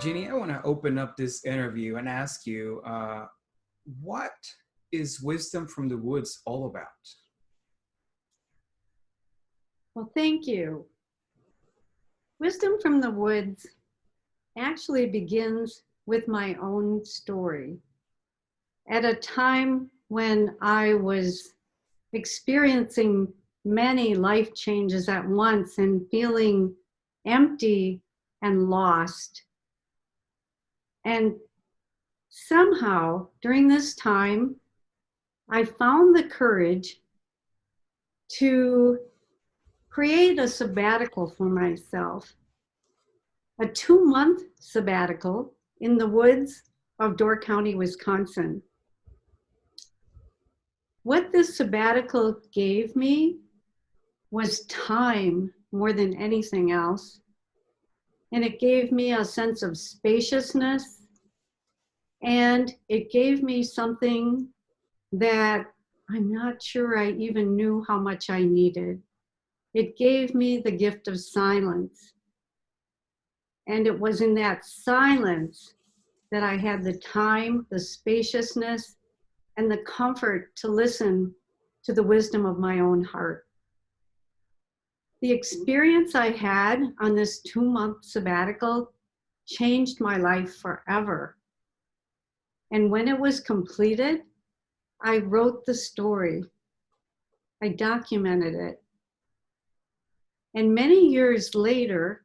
Ginny, I want to open up this interview and ask you, what is Wisdom from the Woods all about? Well, thank you. Wisdom from the Woods actually begins with my own story. At a time when I was experiencing many life changes at once and feeling empty and lost. And somehow during this time, I found the courage to create a sabbatical for myself, a 2-month sabbatical in the woods of Door County, Wisconsin. What this sabbatical gave me was time more than anything else. And it gave me a sense of spaciousness, and it gave me something that I'm not sure I even knew how much I needed. It gave me the gift of silence. And it was in that silence that I had the time, the spaciousness, and the comfort to listen to the wisdom of my own heart. The experience I had on this 2-month sabbatical changed my life forever. And when it was completed, I wrote the story. I documented it. And many years later,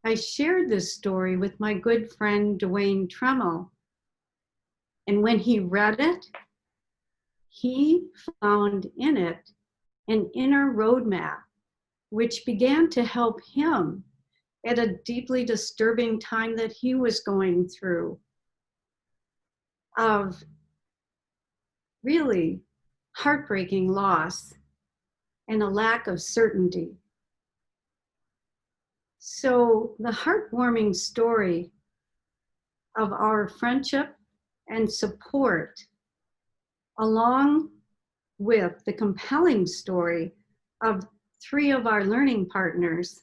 I shared this story with my good friend, Dwayne Tremmel. And when he read it, he found in it an inner roadmap, which began to help him at a deeply disturbing time that he was going through of really heartbreaking loss and a lack of certainty. So the heartwarming story of our friendship and support, along with the compelling story of 3 of our learning partners,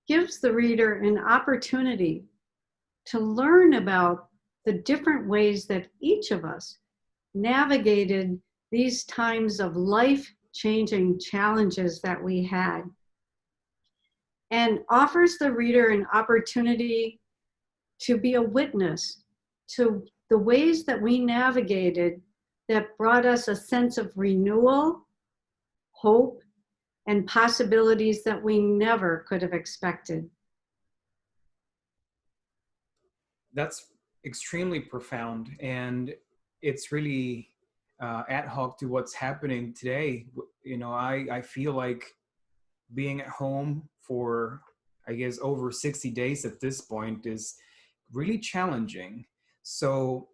gives the reader an opportunity to learn about the different ways that each of us navigated these times of life-changing challenges that we had, and offers the reader an opportunity to be a witness to the ways that we navigated that brought us a sense of renewal, hope, and possibilities that we never could have expected. That's extremely profound, and it's really ad hoc to what's happening today. I feel like being at home for, I guess, over 60 days at this point is really challenging. So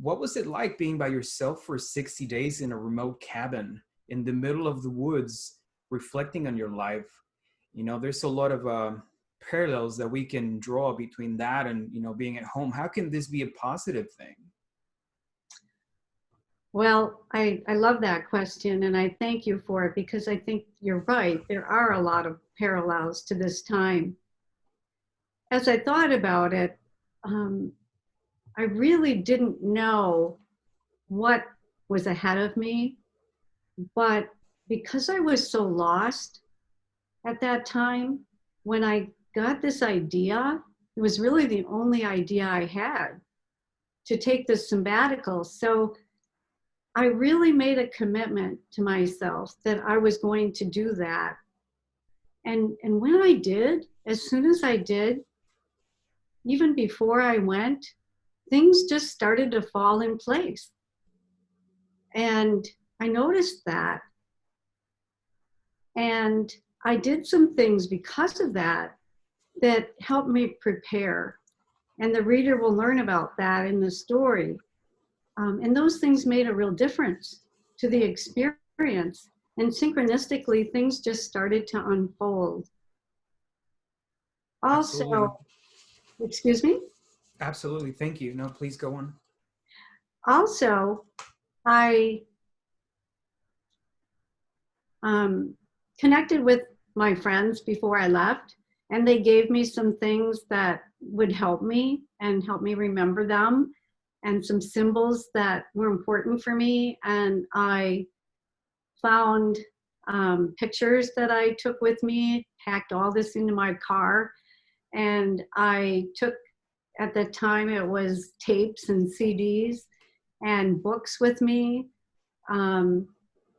what was it like being by yourself for 60 days in a remote cabin in the middle of the woods, reflecting on your life? There's a lot of parallels that we can draw between that and, being at home. How can this be a positive thing? Well, I love that question, and I thank you for it, because I think you're right. There are a lot of parallels to this time. As I thought about it, I really didn't know what was ahead of me, but because I was so lost at that time, when I got this idea, it was really the only idea I had to take this sabbatical. So I really made a commitment to myself that I was going to do that. And when I did, as soon as I did, even before I went, things just started to fall in place. And I noticed that. And I did some things because of that that helped me prepare. And the reader will learn about that in the story. And those things made a real difference to the experience. And synchronistically, things just started to unfold. Absolutely. Also, excuse me? Absolutely. Thank you. No, please go on. Also, I connected with my friends before I left, and they gave me some things that would help me and help me remember them, and some symbols that were important for me. And I found pictures that I took with me, packed all this into my car, and I took, at the time it was tapes and CDs and books with me. Um,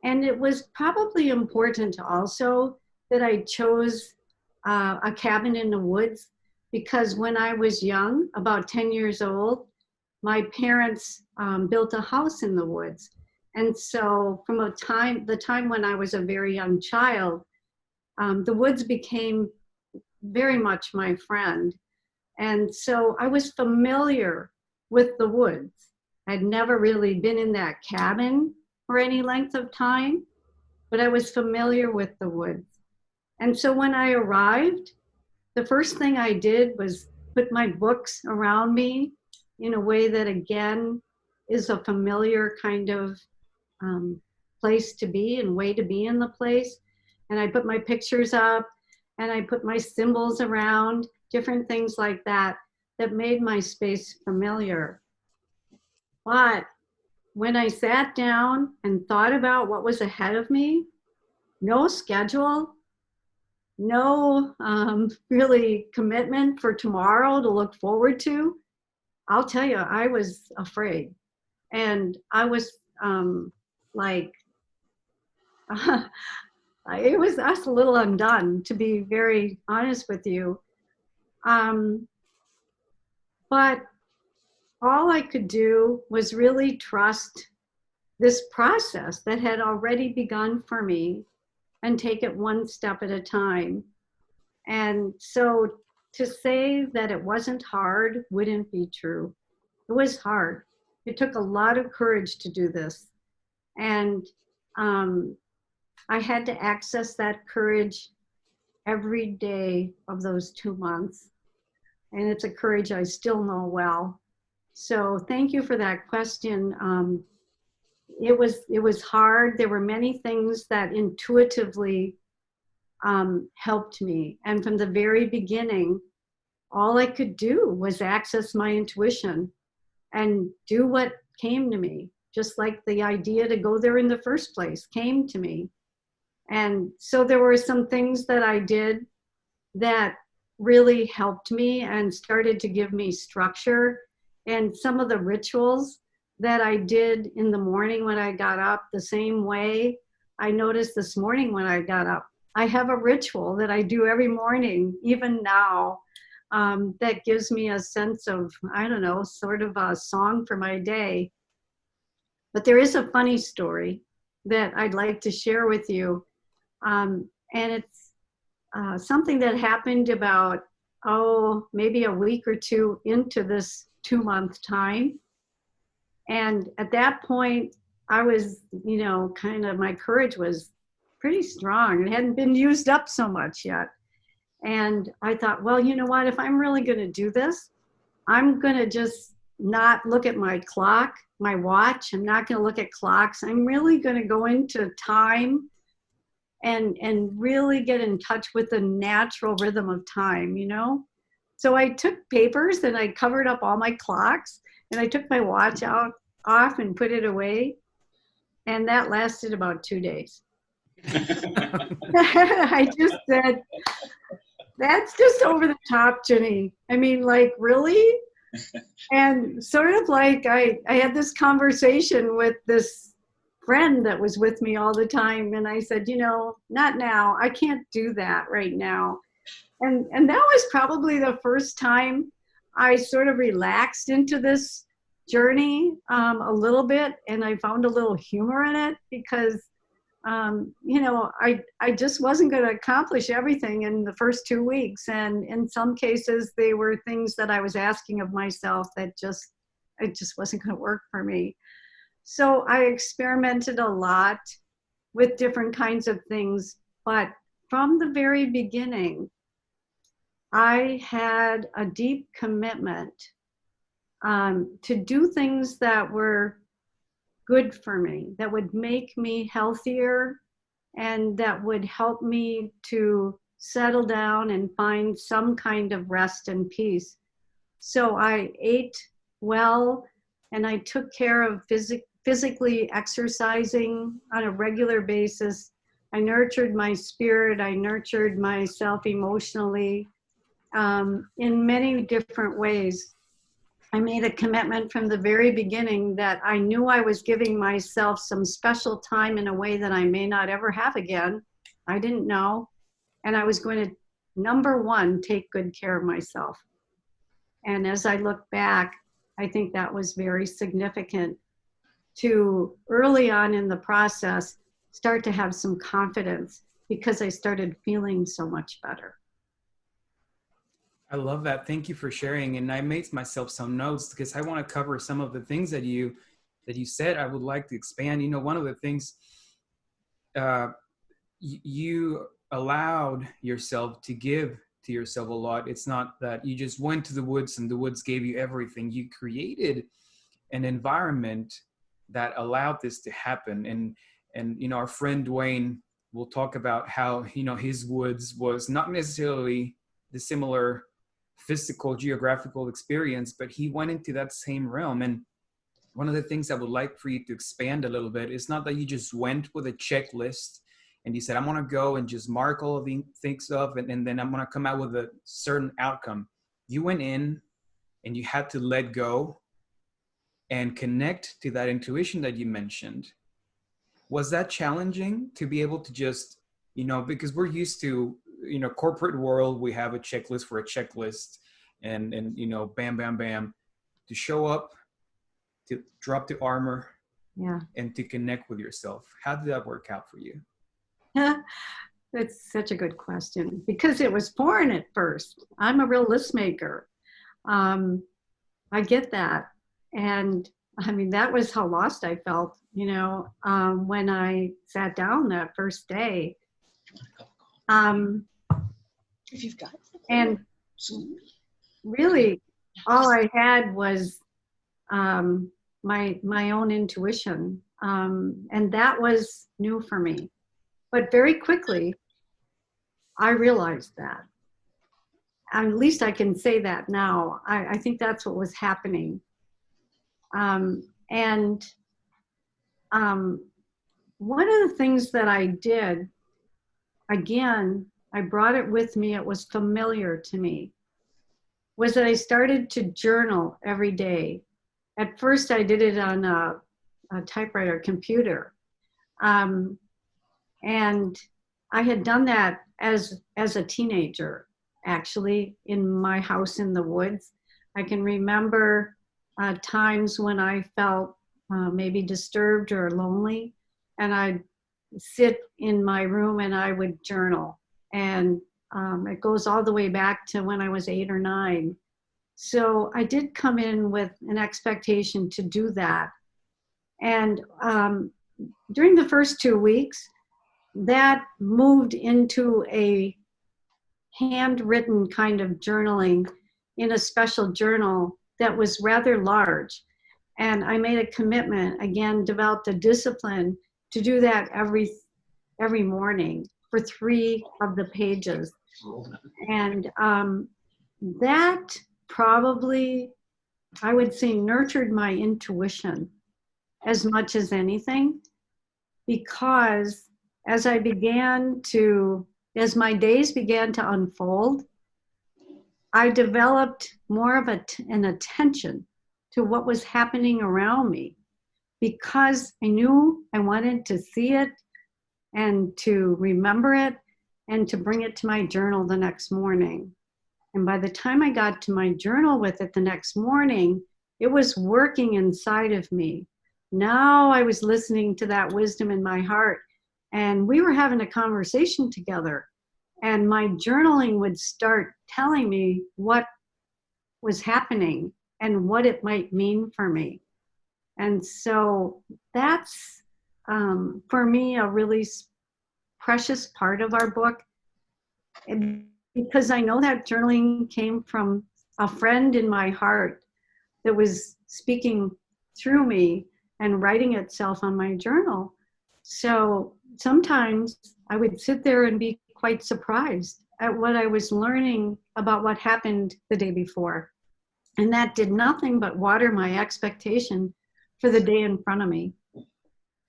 and it was probably important also that I chose a cabin in the woods, because when I was young, about 10 years old, my parents built a house in the woods. And so from the time when I was a very young child, the woods became very much my friend. And so I was familiar with the woods. I'd never really been in that cabin for any length of time, but I was familiar with the woods. And so when I arrived, the first thing I did was put my books around me in a way that, again, is a familiar kind of place to be and way to be in the place. And I put my pictures up, and I put my symbols around, different things like that, that made my space familiar. But when I sat down and thought about what was ahead of me, no schedule, no really commitment for tomorrow to look forward to, I'll tell you, I was afraid. And I was like, it was us a little undone, to be very honest with you. But all I could do was really trust this process that had already begun for me and take it one step at a time. And so to say that it wasn't hard wouldn't be true. It was hard. It took a lot of courage to do this. And I had to access that courage every day of those 2 months. And it's a courage I still know well. So thank you for that question. It was hard. There were many things that intuitively helped me. And from the very beginning, all I could do was access my intuition and do what came to me, just like the idea to go there in the first place came to me. And so there were some things that I did that really helped me and started to give me structure. And some of the rituals that I did in the morning when I got up, the same way I noticed this morning when I got up. I have a ritual that I do every morning, even now, that gives me a sense of, I don't know, sort of a song for my day. But there is a funny story that I'd like to share with you. And it's something that happened about, maybe a week or two into this 2-month time. And at that point, I was, my courage was pretty strong. It hadn't been used up so much yet. And I thought, well, you know what, if I'm really going to do this, I'm going to just not look at my clock, my watch. I'm not going to look at clocks. I'm really going to go into time and really get in touch with the natural rhythm of time, So I took papers and I covered up all my clocks, and I took my watch off and put it away. And that lasted about 2 days. I just said, that's just over the top, Ginny. I mean, like, really? And sort of like I had this conversation with this friend that was with me all the time. And I said, not now. I can't do that right now. And that was probably the first time I sort of relaxed into this journey a little bit. And I found a little humor in it because, I just wasn't going to accomplish everything in the first 2 weeks. And in some cases, they were things that I was asking of myself that it just wasn't going to work for me. So I experimented a lot with different kinds of things. But from the very beginning, I had a deep commitment to do things that were good for me, that would make me healthier, and that would help me to settle down and find some kind of rest and peace. So I ate well, and I took care of physically exercising on a regular basis. I nurtured my spirit. I nurtured myself emotionally in many different ways. I made a commitment from the very beginning that I knew I was giving myself some special time in a way that I may not ever have again. I didn't know. And I was going to, number one, take good care of myself. And as I look back, I think that was very significant to early on in the process start to have some confidence because I started feeling so much better. I love that. Thank you for sharing. And I made myself some notes because I want to cover some of the things that you said. I would like to expand. You know, one of the things uh, you allowed yourself to give to yourself a lot. It's not that you just went to the woods and the woods gave you everything. You created an environment that allowed this to happen. And you know, our friend Dwayne will talk about how, you know, his woods was not necessarily the similar physical geographical experience, but he went into that same realm. And one of the things I would like for you to expand a little bit is not that you just went with a checklist and you said, I'm going to go and just mark all of the things up, and then I'm going to come out with a certain outcome. You went in and you had to let go and connect to that intuition that you mentioned. Was that challenging to be able to just, you know, because we're used to, you know, corporate world, we have a checklist for a checklist, and you know, bam, bam, bam, to show up, to drop the armor, Yeah. and to connect with yourself. How did that work out for you? That's such a good question because it was foreign at first. I'm a real list maker. I get that. And I mean, that was how lost I felt, you know, when I sat down that first day. If you've got And really, all I had was my own intuition. And that was new for me. But very quickly, I realized that. At least I can say that now. I think that's what was happening. And one of the things that I did, again, I brought it with me, it was familiar to me, was that I started to journal every day. At first, I did it on a typewriter computer. And I had done that as a teenager, actually, in my house in the woods. I can remember times when I felt maybe disturbed or lonely, and I'd sit in my room and I would journal. And it goes all the way back to when I was 8 or 9. So I did come in with an expectation to do that. And during the first 2 weeks, that moved into a handwritten kind of journaling in a special journal that was rather large. And I made a commitment, again, developed a discipline to do that every morning for 3 of the pages. And that probably, I would say, nurtured my intuition as much as anything, because as my days began to unfold, I developed more of an attention to what was happening around me, because I knew I wanted to see it and to remember it and to bring it to my journal the next morning. And by the time I got to my journal with it the next morning, it was working inside of me. Now I was listening to that wisdom in my heart, and we were having a conversation together, and my journaling would start telling me what was happening and what it might mean for me. And so that's, for me, a really precious part of our book, and because I know that journaling came from a friend in my heart that was speaking through me and writing itself on my journal. So sometimes I would sit there and be quite surprised at what I was learning about what happened the day before. And that did nothing but water my expectation for the day in front of me,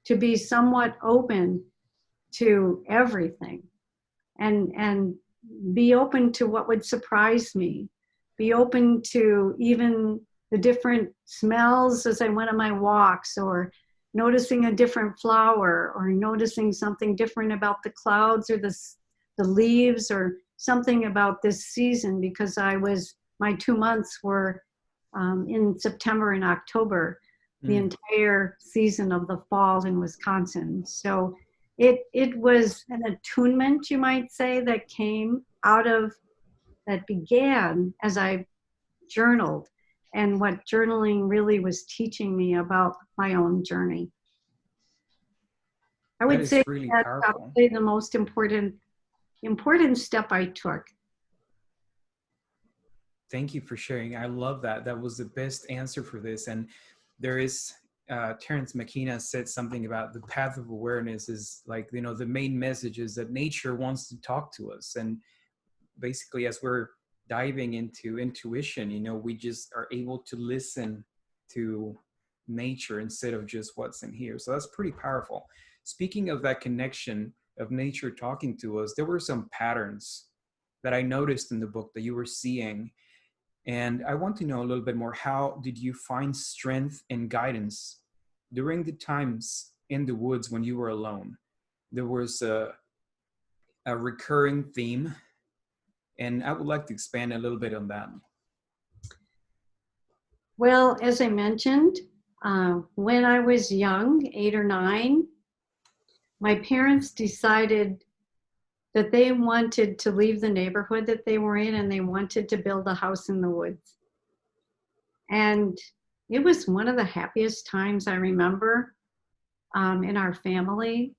to be somewhat open to everything, and be open to what would surprise me, be open to even the different smells as I went on my walks, or noticing a different flower, or noticing something different about the clouds or the leaves, or something about this season, because my 2 months were in September and October, the Mm. entire season of the fall in Wisconsin. So it was an attunement, you might say, that came out of, that began as I journaled, and what journaling really was teaching me about my own journey. I That would say is really that's powerful. probably the most important step I took. Thank you for sharing. I love that. That was the best answer for this. And there is, Terence McKenna said something about the path of awareness is like, you know, the main message is that nature wants to talk to us. And basically, as we're diving into intuition, you know, we just are able to listen to nature instead of just what's in here. So that's pretty powerful. Speaking of that connection of nature talking to us, there were some patterns that I noticed in the book that you were seeing, and I want to know a little bit more. How did you find strength and guidance during the times in the woods when you were alone? There was a recurring theme, and I would like to expand a little bit on that. Well, as I mentioned, when I was young, 8 or 9, my parents decided that they wanted to leave the neighborhood that they were in, and they wanted to build a house in the woods. And it was one of the happiest times I remember in our family.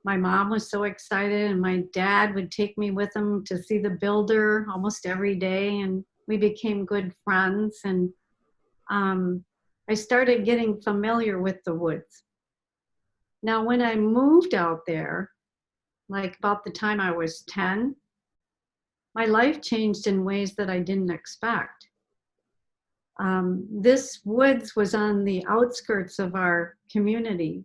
My mom was so excited, and my dad would take me with him to see the builder almost every day, and we became good friends. And I started getting familiar with the woods. Now, when I moved out there, like about the time I was 10, my life changed in ways that I didn't expect. This woods was on the outskirts of our community.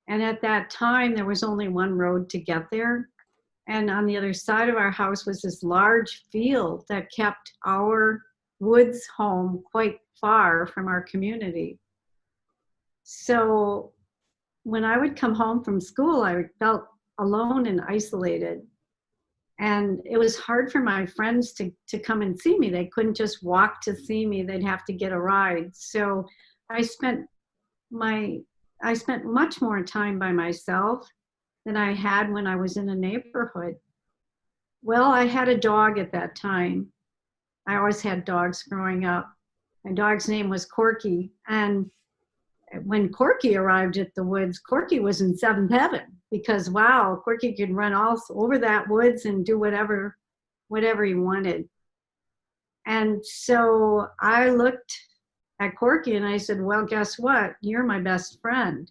And at that time, there was only one road to get there. And on the other side of our house was this large field that kept our woods home quite far from our community. So when I would come home from school, I felt alone and isolated. And it was hard for my friends to come and see me. They couldn't just walk to see me, they'd have to get a ride. So I spent my I spent much more time by myself than I had when I was in a neighborhood. Well, I had a dog at that time. I always had dogs growing up. My dog's name was Corky. And when Corky arrived at the woods, Corky was in seventh heaven, because wow, Corky could run all over that woods and do whatever he wanted. And so I looked at Corky and I said, well, guess what? You're my best friend.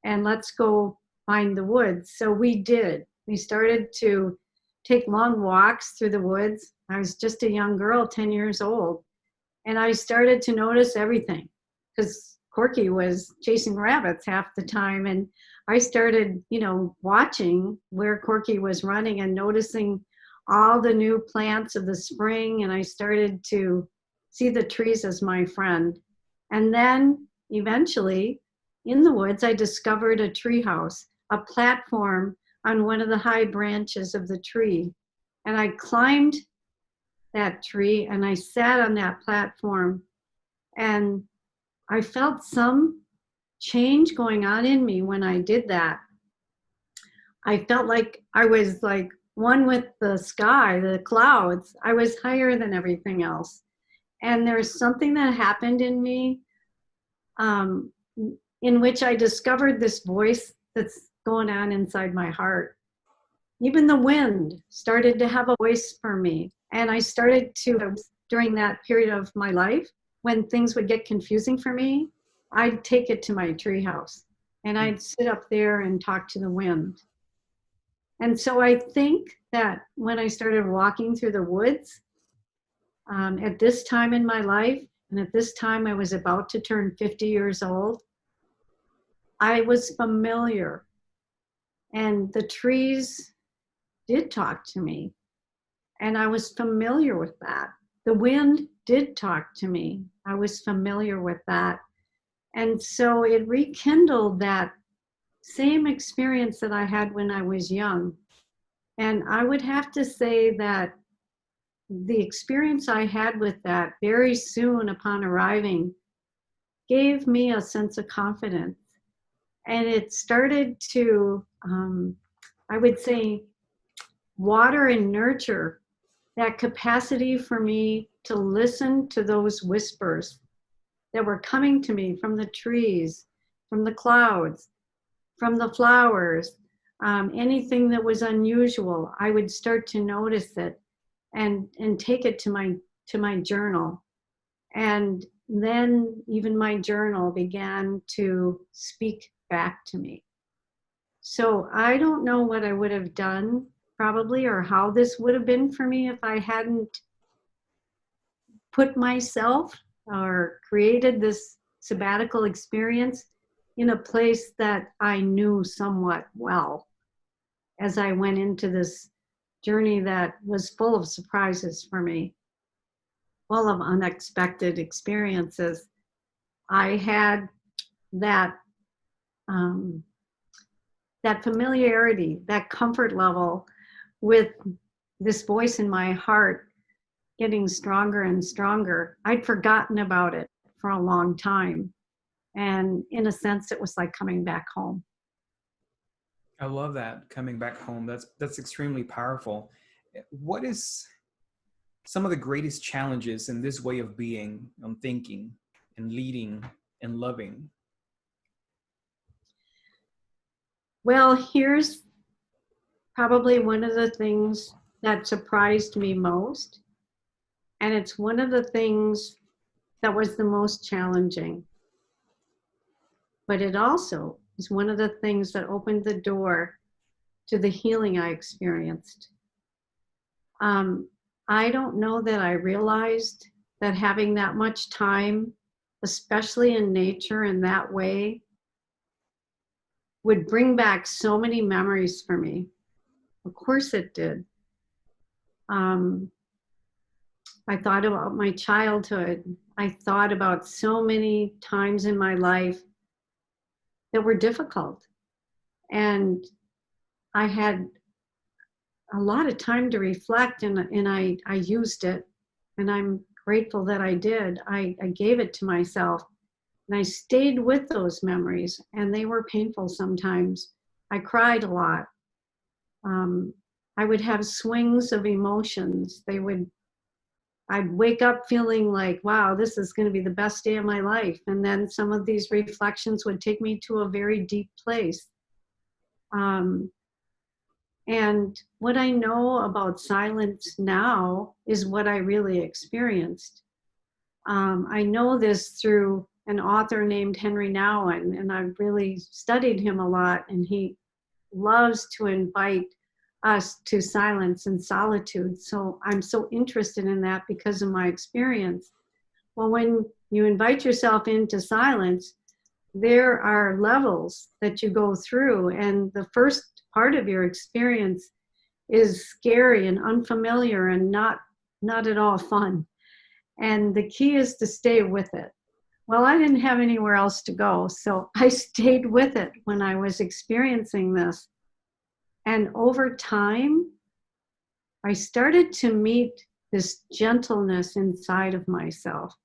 And let's go find the woods. So we did. We started to take long walks through the woods. I was just a young girl, 10 years old. And I started to notice everything, because Corky was chasing rabbits half the time. And I started, watching where Corky was running and noticing all the new plants of the spring. And I started to see the trees as my friend. And then eventually in the woods, I discovered a tree house, a platform on one of the high branches of the tree. And I climbed that tree and I sat on that platform, and I felt some change going on in me when I did that. I felt like I was like one with the sky, the clouds. I was higher than everything else. And there's something that happened in me, um, in which I discovered this voice that's going on inside my heart. Even the wind started to have a voice for me. And I started to, during that period of my life, when things would get confusing for me, I'd take it to my treehouse and I'd sit up there and talk to the wind. And so I think that when I started walking through the woods, At this time in my life, and at this time I was about to turn 50 years old, I was familiar, and the trees did talk to me, and I was familiar with that. The wind did talk to me. I was familiar with that. And so it rekindled that same experience that I had when I was young. And I would have to say that the experience I had with that very soon upon arriving gave me a sense of confidence. And it started to, I would say, water and nurture that capacity for me to listen to those whispers that were coming to me from the trees, from the clouds, from the flowers, anything that was unusual. I would start to notice it and take it to my journal. And then even my journal began to speak back to me. So I don't know what I would have done probably, or how this would have been for me if I hadn't put myself or created this sabbatical experience in a place that I knew somewhat well as I went into this journey that was full of surprises for me, full of unexpected experiences. I had that that familiarity, that comfort level with this voice in my heart getting stronger and stronger. I'd forgotten about it for a long time. And in a sense, it was like coming back home. I love that, coming back home. That's extremely powerful. What is some of the greatest challenges in this way of being, and thinking, and leading, and loving? Well, here's probably one of the things that surprised me most. And it's one of the things that was the most challenging. But it also is one of the things that opened the door to the healing I experienced. I don't know that I realized that having that much time, especially in nature in that way, would bring back so many memories for me. Of course it did. I thought about my childhood. I thought about so many times in my life that were difficult. And I had a lot of time to reflect, and I used it. And I'm grateful that I did. I gave it to myself. And I stayed with those memories, and they were painful sometimes. I cried a lot. I would have swings of emotions. I'd wake up feeling like, wow, this is going to be the best day of my life. And then some of these reflections would take me to a very deep place. And what I know about silence now is what I really experienced. I know this through an author named Henry Nouwen, and I've really studied him a lot, and he loves to invite us to silence and solitude. So I'm so interested in that because of my experience. Well, when you invite yourself into silence, there are levels that you go through, and the first part of your experience is scary and unfamiliar and not at all fun. And the key is to stay with it. Well, I didn't have anywhere else to go, so I stayed with it when I was experiencing this. And over time, I started to meet this gentleness inside of myself,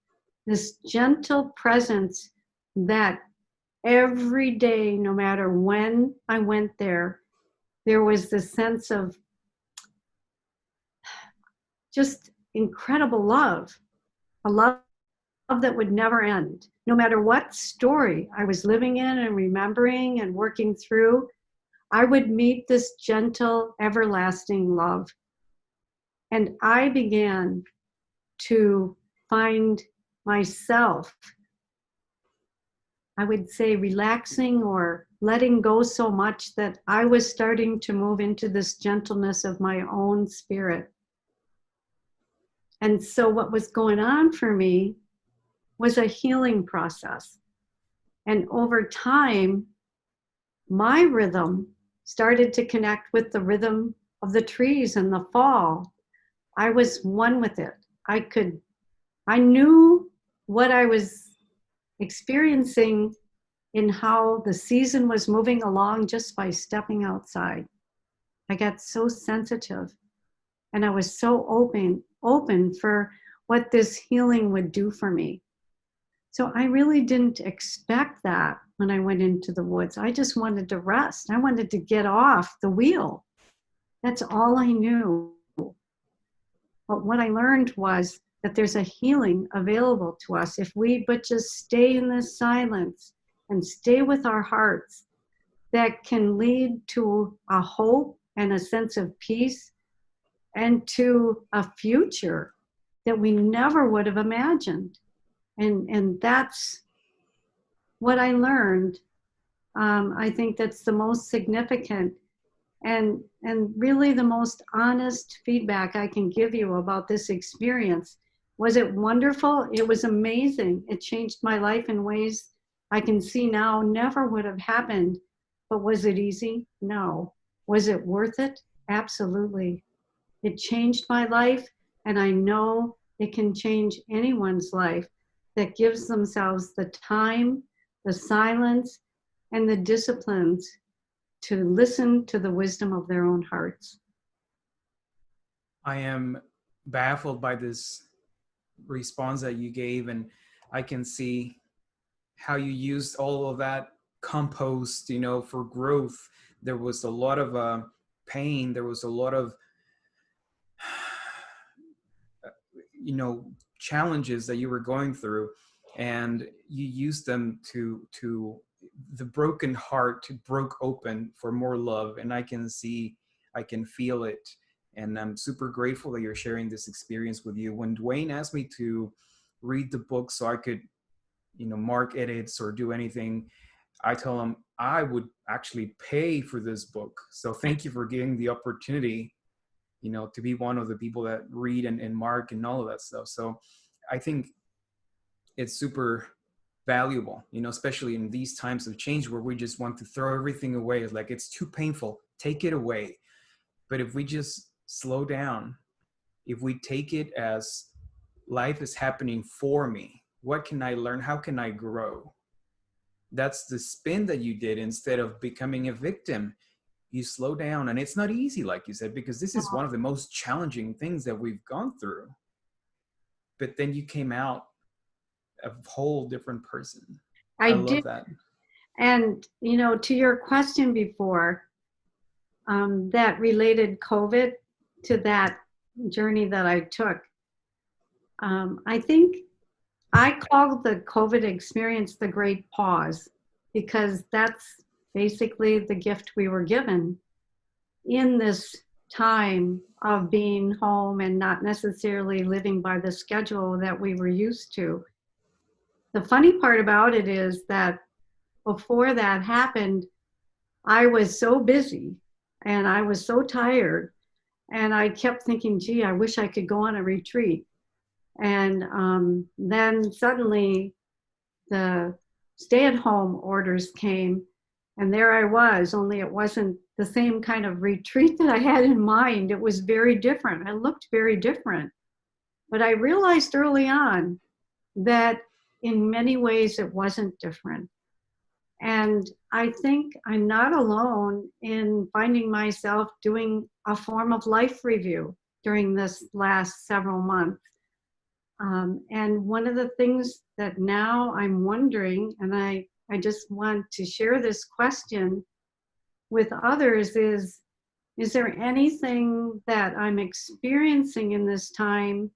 this gentle presence that every day, no matter when I went there was this sense of just incredible love, a love that would never end. No matter what story I was living in and remembering and working through, I would meet this gentle, everlasting love. And I began to find myself, I would say, relaxing or letting go so much that I was starting to move into this gentleness of my own spirit. And so what was going on for me was a healing process. And over time, my rhythm started to connect with the rhythm of the trees in the fall. I was one with it. I knew what I was experiencing in how the season was moving along just by stepping outside. I got so sensitive and I was so open for what this healing would do for me. So I really didn't expect that when I went into the woods. I just wanted to rest. I wanted to get off the wheel. That's all I knew. But what I learned was that there's a healing available to us if we but just stay in this silence and stay with our hearts, that can lead to a hope and a sense of peace and to a future that we never would have imagined. And that's what I learned. I think that's the most significant and really the most honest feedback I can give you about this experience. Was it wonderful? It was amazing. It changed my life in ways I can see now never would have happened. But was it easy? No. Was it worth it? Absolutely. It changed my life, and I know it can change anyone's life that gives themselves the time, the silence, and the disciplines to listen to the wisdom of their own hearts. I am baffled by this response that you gave, and I can see how you used all of that compost, for growth. There was a lot of pain. There was a lot of, challenges that you were going through, and you used them to the broken heart broke open for more love. And I can feel it. And I'm super grateful that you're sharing this experience with you. When Dwayne asked me to read the book so I could, mark edits or do anything, I tell him I would actually pay for this book. So thank you for giving the opportunity, to be one of the people that read and mark and all of that stuff. So I think it's super valuable, especially in these times of change where we just want to throw everything away. It's like, it's too painful, take it away. But if we just slow down, if we take it as life is happening for me, what can I learn? How can I grow? That's the spin that you did. Instead of becoming a victim, you slow down. And it's not easy, like you said, because this is one of the most challenging things that we've gone through. But then you came out a whole different person. I love that. And, to your question before, that related COVID to that journey that I took. I think I called the COVID experience the great pause, because that's basically the gift we were given in this time of being home and not necessarily living by the schedule that we were used to. The funny part about it is that before that happened, I was so busy and I was so tired, and I kept thinking, gee, I wish I could go on a retreat. And then suddenly the stay-at-home orders came, and there I was, only it wasn't the same kind of retreat that I had in mind. It was very different. It looked very different. But I realized early on that in many ways it wasn't different. And I think I'm not alone in finding myself doing a form of life review during this last several months. And one of the things that now I'm wondering, and I just want to share this question with others, is there anything that I'm experiencing in this time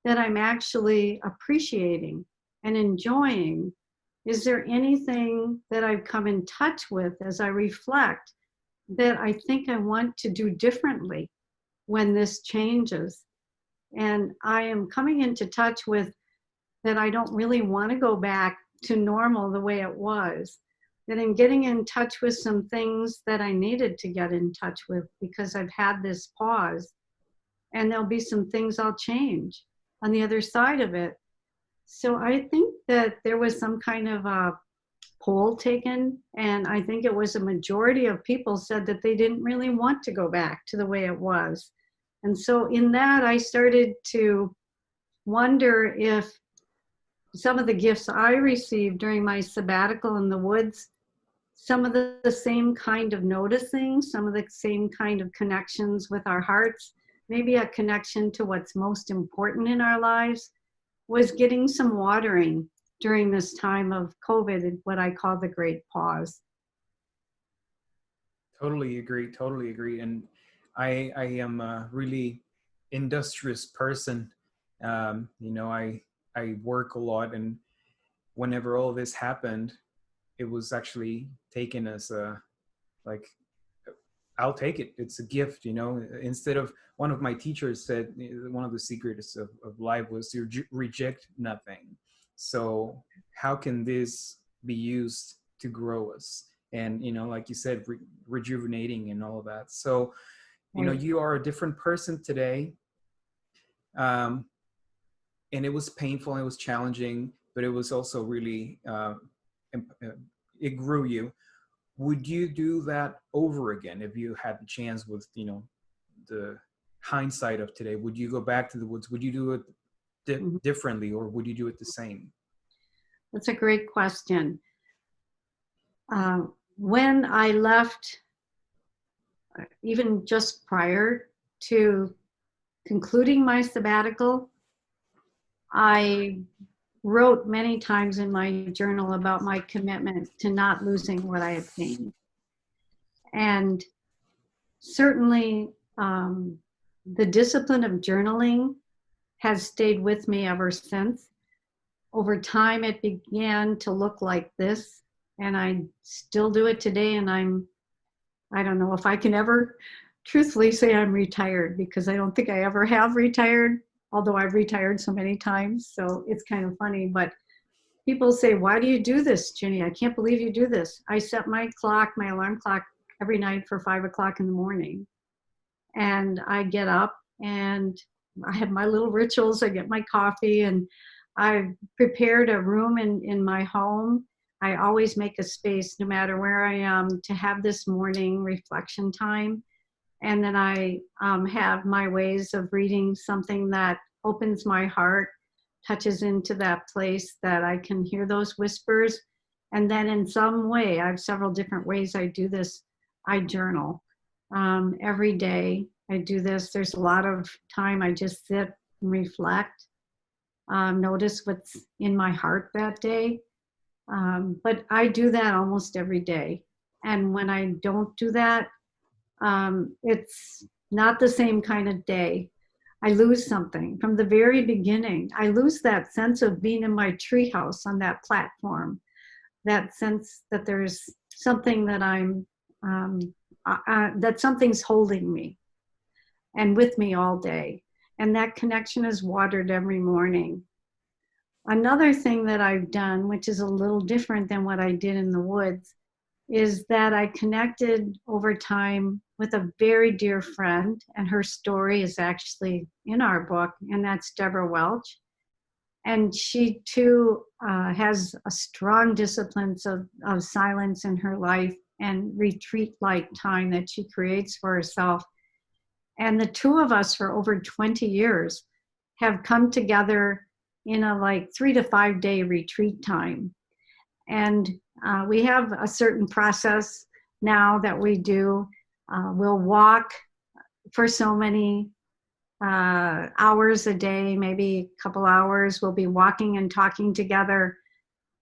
that I'm actually appreciating and enjoying? Is there anything that I've come in touch with as I reflect that I think I want to do differently when this changes? And I am coming into touch with that I don't really want to go back to normal the way it was. That I'm getting in touch with some things that I needed to get in touch with because I've had this pause. And there'll be some things I'll change. on the other side of it. So I think that there was some kind of a poll taken, and I think it was a majority of people said that they didn't really want to go back to the way it was. And so in that, I started to wonder if some of the gifts I received during my sabbatical in the woods, some of the same kind of noticing, some of the same kind of connections with our hearts, maybe a connection to what's most important in our lives, was getting some watering during this time of COVID, what I call the great pause. Totally agree. Totally agree. And I am a really industrious person. I work a lot, and whenever all this happened, it was actually taken as a, like, I'll take it. It's a gift, Instead of, one of my teachers said, one of the secrets of life was to reject nothing. So how can this be used to grow us? And, like you said, rejuvenating and all of that. So, Right. you are a different person today. Um, and it was painful, it was challenging, but it was also really, it grew you. Would you do that over again if you had the chance with the hindsight of today? Would you go back to the woods? Would you do it Mhm. differently, or would you do it the same? That's a great question. When I left, even just prior to concluding my sabbatical, I wrote many times in my journal about my commitment to not losing what I had gained. And certainly, the discipline of journaling has stayed with me ever since. Over time, it began to look like this, and I still do it today. And I don't know if I can ever truthfully say I'm retired, because I don't think I ever have retired, although I've retired so many times. So it's kind of funny. But people say, "Why do you do this, Ginny? I can't believe you do this." I set my clock, my alarm clock, every night for 5 o'clock in the morning. And I get up and I have my little rituals. I get my coffee, and I've prepared a room in my home. I always make a space, no matter where I am, to have this morning reflection time. And then I have my ways of reading something that opens my heart, touches into that place that I can hear those whispers. And then in some way, I have several different ways I do this. I journal every day. I do this. There's a lot of time I just sit and reflect, notice what's in my heart that day. But I do that almost every day. And when I don't do that, it's not the same kind of day. I lose something from the very beginning. I lose that sense of being in my treehouse on that platform, that sense that there's something that um, that something's holding me and with me all day. And that connection is watered every morning. Another thing that I've done, which is a little different than what I did in the woods, is that I connected over time with a very dear friend, and her story is actually in our book, and that's Deborah Welch. And she too has a strong disciplines of silence in her life and retreat-like time that she creates for herself. And the two of us for over 20 years have come together in a like 3 to 5 day retreat time. And we have a certain process now that we do. We'll walk for so many hours a day, maybe a couple hours. We'll be walking and talking together.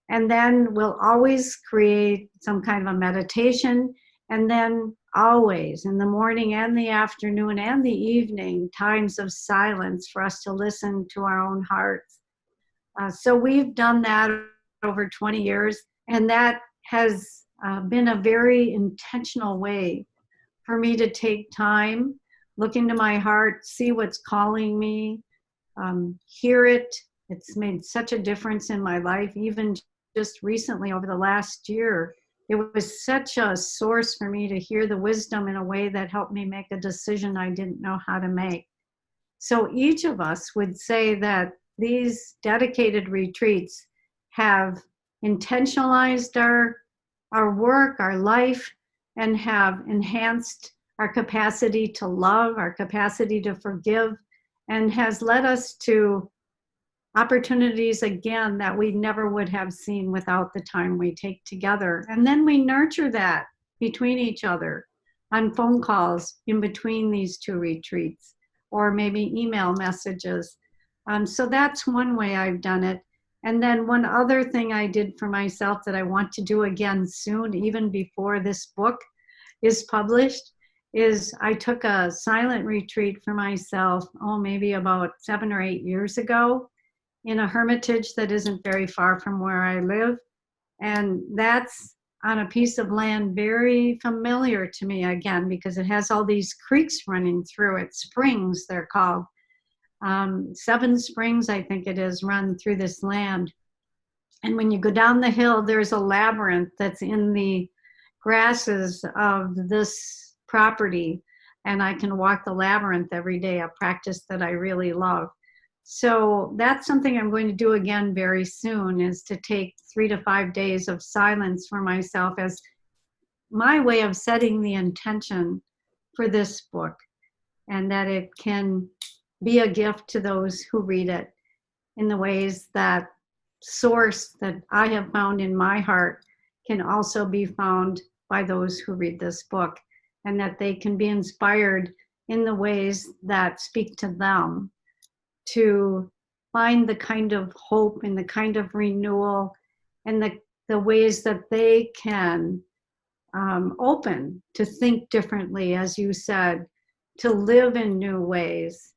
And then we'll always create some kind of a meditation. And then always in the morning and the afternoon and the evening, times of silence for us to listen to our own hearts. So we've done that over 20 years. And that has been a very intentional way for me to take time, look into my heart, see what's calling me, hear it. It's made such a difference in my life, even just recently over the last year. It was such a source for me to hear the wisdom in a way that helped me make a decision I didn't know how to make. So each of us would say that these dedicated retreats have intentionalized our work, our life, and have enhanced our capacity to love, our capacity to forgive, and has led us to opportunities again that we never would have seen without the time we take together. And then we nurture that between each other on phone calls in between these two retreats, or maybe email messages. So that's one way I've done it. And then one other thing I did for myself that I want to do again soon, even before this book is published, is I took a silent retreat for myself, maybe about 7 or 8 years ago, in a hermitage that isn't very far from where I live. And that's on a piece of land very familiar to me again, because it has all these creeks running through it, springs they're called. 7 springs, I think it is, run through this land. And when you go down the hill, there's a labyrinth that's in the grasses of this property. And I can walk the labyrinth every day, a practice that I really love. So that's something I'm going to do again very soon, is to take 3 to 5 days of silence for myself as my way of setting the intention for this book, and that it can be a gift to those who read it in the ways that source that I have found in my heart can also be found by those who read this book, and that they can be inspired in the ways that speak to them, to find the kind of hope and the kind of renewal and the ways that they can open to think differently, as you said, to live in new ways,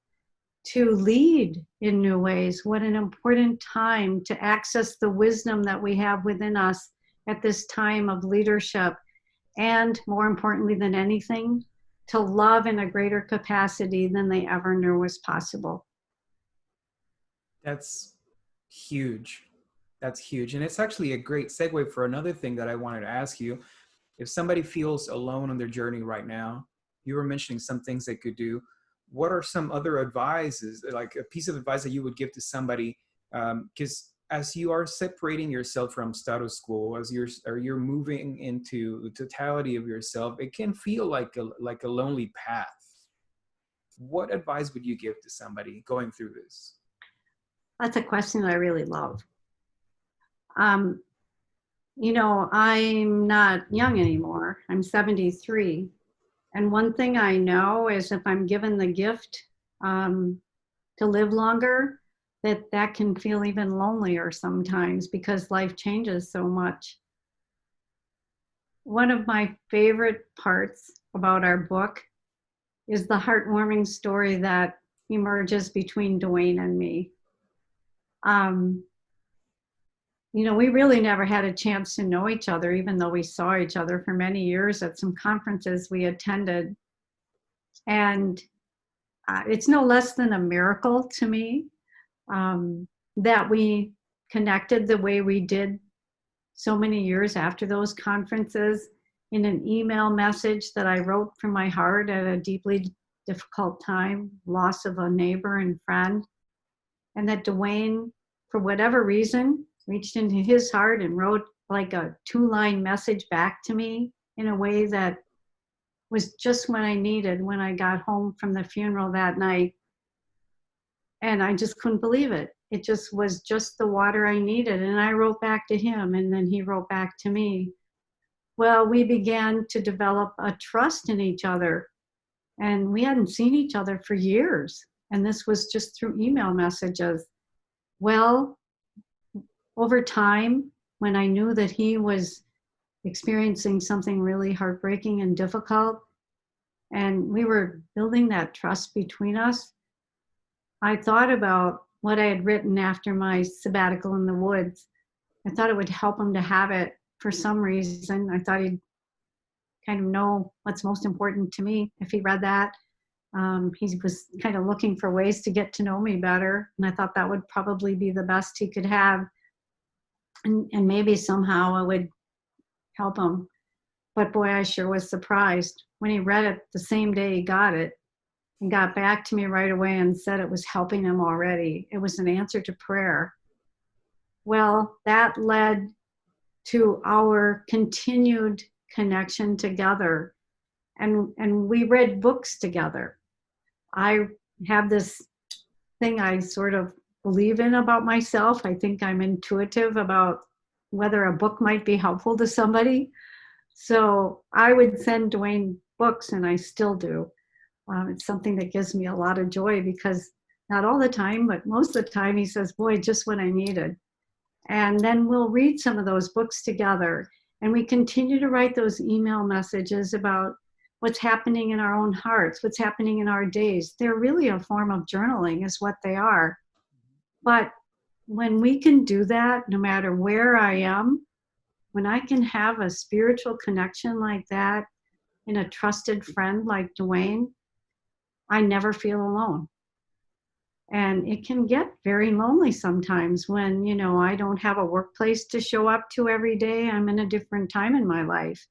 to lead in new ways. What an important time to access the wisdom that we have within us at this time of leadership. And more importantly than anything, to love in a greater capacity than they ever knew was possible. That's huge. That's huge. And it's actually a great segue for another thing that I wanted to ask you. If somebody feels alone on their journey right now, you were mentioning some things they could do. What are some other advices, like a piece of advice that you would give to somebody? Because as you are separating yourself from status quo, as you're moving into the totality of yourself, it can feel like a lonely path. What advice would you give to somebody going through this? That's a question I really love. I'm not young anymore. I'm 73. And one thing I know is if I'm given the gift to live longer, that can feel even lonelier sometimes because life changes so much. One of my favorite parts about our book is the heartwarming story that emerges between Dwayne and me. We really never had a chance to know each other, even though we saw each other for many years at some conferences we attended. And it's no less than a miracle to me that we connected the way we did so many years after those conferences in an email message that I wrote from my heart at a deeply difficult time, loss of a neighbor and friend. And that Dwayne, for whatever reason, reached into his heart and wrote like a 2-line message back to me in a way that was just what I needed when I got home from the funeral that night. And I just couldn't believe it. It just was just the water I needed. And I wrote back to him, and then he wrote back to me. Well, we began to develop a trust in each other, and we hadn't seen each other for years. And this was just through email messages. Well, over time, when I knew that he was experiencing something really heartbreaking and difficult, and we were building that trust between us, I thought about what I had written after my sabbatical in the woods. I thought it would help him to have it for some reason. I thought he'd kind of know what's most important to me if he read that. He was kind of looking for ways to get to know me better, and I thought that would probably be the best he could have. And maybe somehow I would help him. But boy, I sure was surprised when he read it the same day he got it. and got back to me right away and said it was helping him already. It was an answer to prayer. Well, that led to our continued connection together. And we read books together. I have this thing I sort of believe in about myself. I think I'm intuitive about whether a book might be helpful to somebody. So I would send Dwayne books, and I still do. It's something that gives me a lot of joy because not all the time, but most of the time he says, boy, just what I needed. And then we'll read some of those books together. And we continue to write those email messages about what's happening in our own hearts, what's happening in our days. They're really a form of journaling, is what they are. But when we can do that, no matter where I am, when I can have a spiritual connection like that in a trusted friend like Dwayne, I never feel alone. And it can get very lonely sometimes when, I don't have a workplace to show up to every day. I'm in a different time in my life.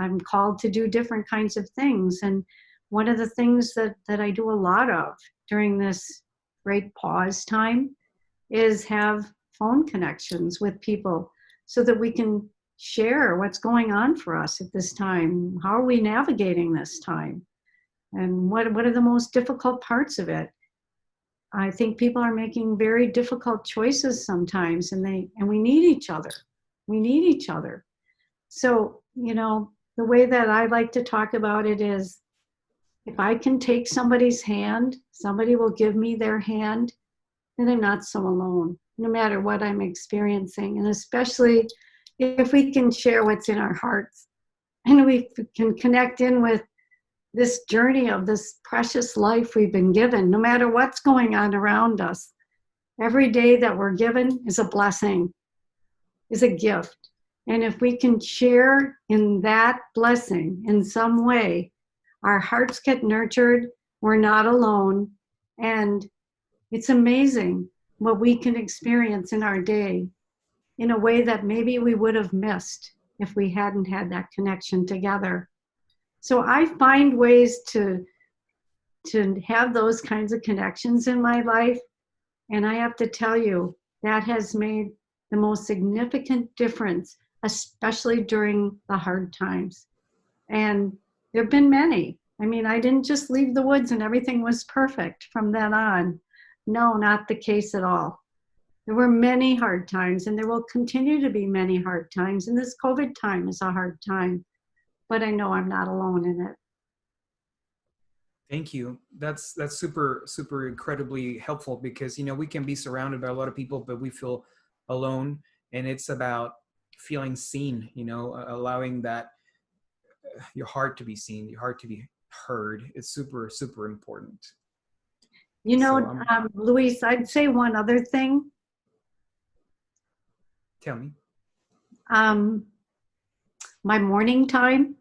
I'm called to do different kinds of things. And one of the things that I do a lot of during this great pause time is have phone connections with people so that we can share what's going on for us at this time. How are we navigating this time? And what are the most difficult parts of it? I think people are making very difficult choices sometimes, and we need each other. We need each other. So, the way that I like to talk about it is if I can take somebody's hand, somebody will give me their hand, then I'm not so alone, no matter what I'm experiencing. And especially if we can share what's in our hearts and we can connect in with this journey of this precious life we've been given, no matter what's going on around us. Every day that we're given is a blessing, is a gift. And if we can share in that blessing in some way, our hearts get nurtured, we're not alone, and it's amazing what we can experience in our day in a way that maybe we would have missed if we hadn't had that connection together. So I find ways to have those kinds of connections in my life. And I have to tell you, that has made the most significant difference, especially during the hard times. And there have been many. I mean, I didn't just leave the woods and everything was perfect from then on. No, not the case at all. There were many hard times, and there will continue to be many hard times. And this COVID time is a hard time. But I know I'm not alone in it. Thank you. That's super, super incredibly helpful because, we can be surrounded by a lot of people, but we feel alone. And it's about feeling seen, allowing that your heart to be seen, your heart to be heard. It's super, super important. So Luis, I'd say one other thing. Tell me. My morning time,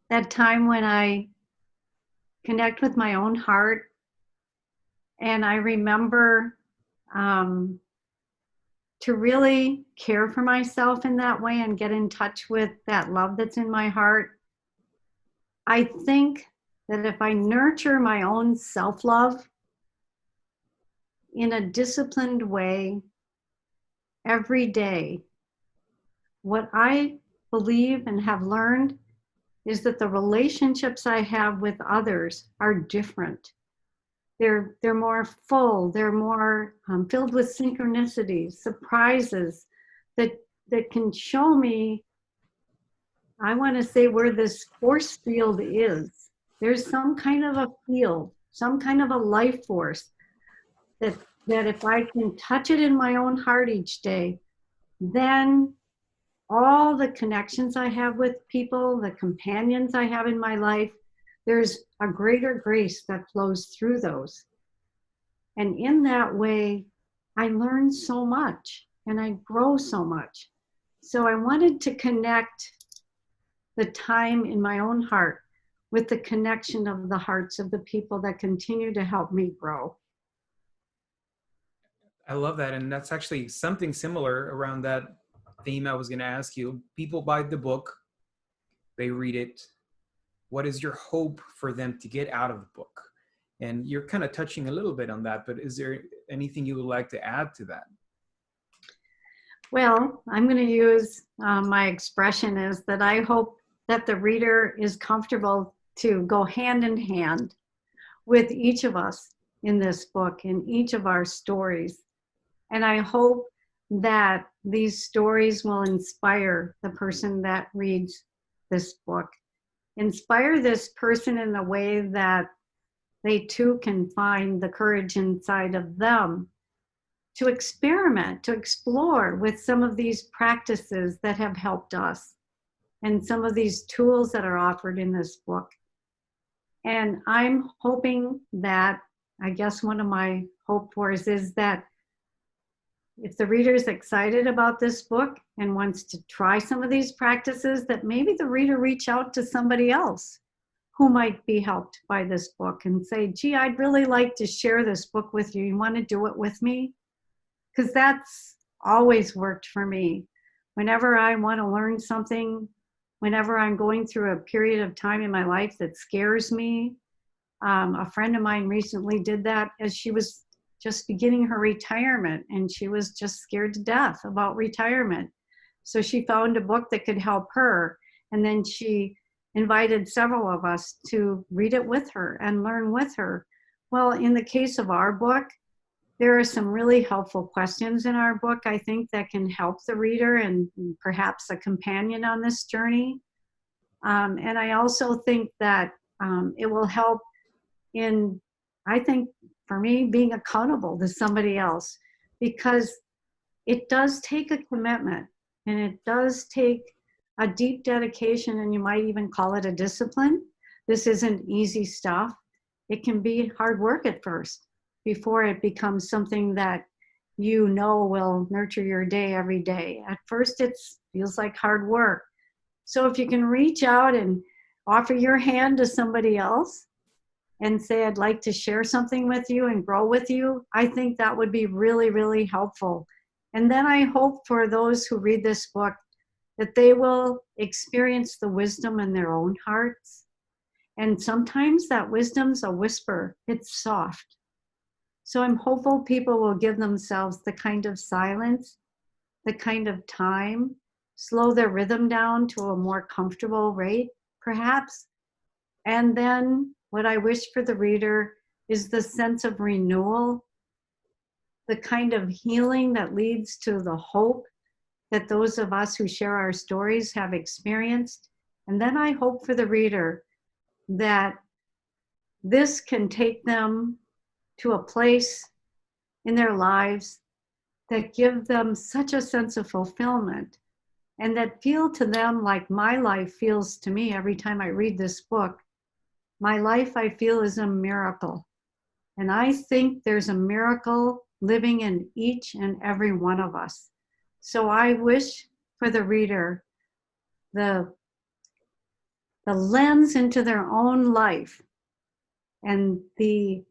that time when I connect with my own heart, and I remember to really care for myself in that way and get in touch with that love that's in my heart. I think that if I nurture my own self-love in a disciplined way every day, what I believe and have learned is that the relationships I have with others are different. They're more full, they're more filled with synchronicities, surprises that can show me, I want to say, where this force field is. There's some kind of a field, some kind of a life force that if I can touch it in my own heart each day, then all the connections I have with people, the companions I have in my life, there's a greater grace that flows through those. And in that way, I learn so much and I grow so much. So I wanted to connect the time in my own heart with the connection of the hearts of the people that continue to help me grow. I love that. And that's actually something similar around that theme I was going to ask you. People buy the book, they read it. What is your hope for them to get out of the book? And you're kind of touching a little bit on that, but is there anything you would like to add to that? Well, I'm going to use my expression is that I hope that the reader is comfortable to go hand in hand with each of us in this book, in each of our stories. And I hope that these stories will inspire the person that reads this book, inspire this person in a way that they too can find the courage inside of them to experiment, to explore with some of these practices that have helped us and some of these tools that are offered in this book. And I'm hoping that, I guess one of my hope for is that if the reader is excited about this book and wants to try some of these practices, that maybe the reader reach out to somebody else who might be helped by this book and say, gee, I'd really like to share this book with you. You want to do it with me? Because that's always worked for me. Whenever I want to learn something, whenever I'm going through a period of time in my life that scares me, a friend of mine recently did that as she was just beginning her retirement, and she was just scared to death about retirement. So she found a book that could help her, and then she invited several of us to read it with her and learn with her. Well, in the case of our book, there are some really helpful questions in our book, I think, that can help the reader and perhaps a companion on this journey. And I also think that it will help in, I think, for me, being accountable to somebody else, because it does take a commitment and it does take a deep dedication, and you might even call it a discipline. This isn't easy stuff. It can be hard work at first before it becomes something that you know will nurture your day every day. At first, it feels like hard work. So if you can reach out and offer your hand to somebody else and say, I'd like to share something with you and grow with you, I think that would be really, really helpful. And then I hope for those who read this book that they will experience the wisdom in their own hearts. And sometimes that wisdom's a whisper, it's soft. So I'm hopeful people will give themselves the kind of silence, the kind of time, slow their rhythm down to a more comfortable rate, perhaps. And then what I wish for the reader is the sense of renewal, the kind of healing that leads to the hope that those of us who share our stories have experienced. And then I hope for the reader that this can take them to a place in their lives that give them such a sense of fulfillment and that feel to them like my life feels to me every time I read this book. My life, I feel, is a miracle. And I think there's a miracle living in each and every one of us. So I wish for the reader the lens into their own life and the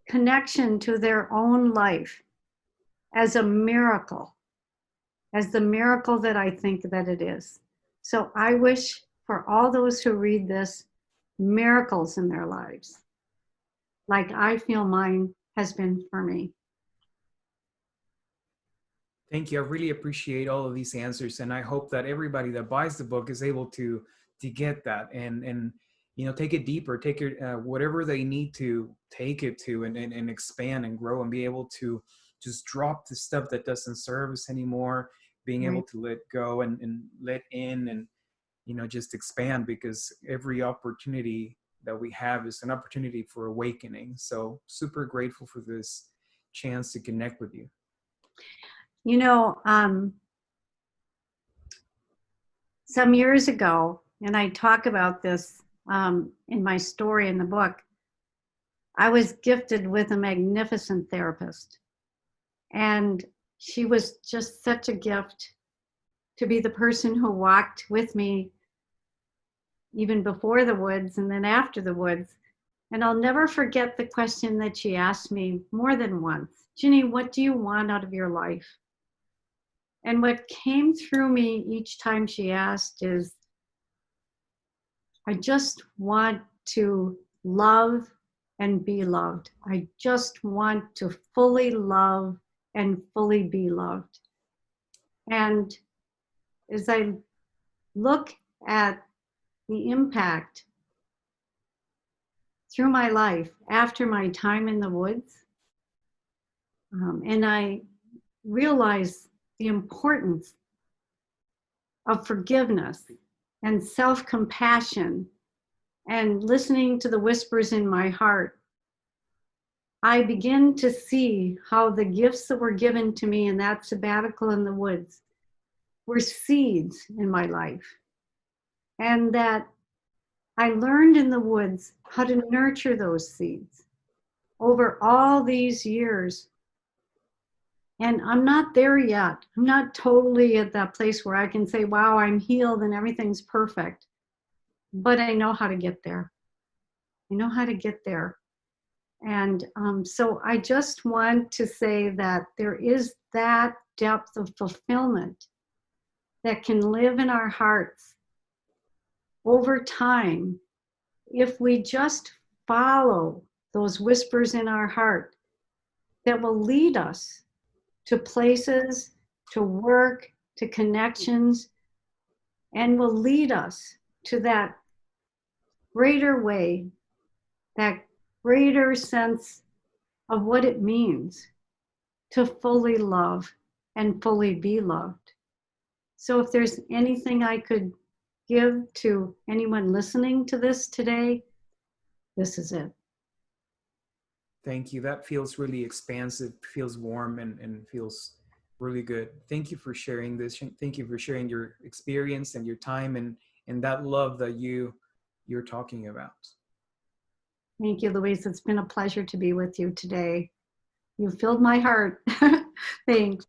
connection to their own life as a miracle, as the miracle that I think that it is. So I wish for all those who read this miracles in their lives, like I feel mine has been for me. Thank you. I really appreciate all of these answers, and I hope that everybody that buys the book is able to get that and take it deeper, take it whatever they need to take it to, and expand and grow and be able to just drop the stuff that doesn't serve us anymore, being able Right. to let go and let in and just expand, because every opportunity that we have is an opportunity for awakening. So super grateful for this chance to connect with you. You know, some years ago, and I talk about this in my story in the book, I was gifted with a magnificent therapist. And she was just such a gift to be the person who walked with me even before the woods and then after the woods. And I'll never forget the question that she asked me more than once. Ginny, what do you want out of your life? And what came through me each time she asked is, I just want to love and be loved. I just want to fully love and fully be loved. And as I look at the impact through my life after my time in the woods, and I realize the importance of forgiveness and self-compassion and listening to the whispers in my heart, I begin to see how the gifts that were given to me in that sabbatical in the woods were seeds in my life. And that I learned in the woods how to nurture those seeds over all these years. And I'm not there yet. I'm not totally at that place where I can say, wow, I'm healed and everything's perfect. But I know how to get there. I know how to get there. And so I just want to say that there is that depth of fulfillment that can live in our hearts over time if we just follow those whispers in our heart that will lead us to places, to work, to connections, and will lead us to that greater way, that greater sense of what it means to fully love and fully be loved. So if there's anything I could give to anyone listening to this today, this is it. Thank you. That feels really expansive, feels warm, and feels really good. Thank you for sharing this. Thank you for sharing your experience and your time and that love that you're talking about. Thank you, Louise. It's been a pleasure to be with you today. You filled my heart. Thanks.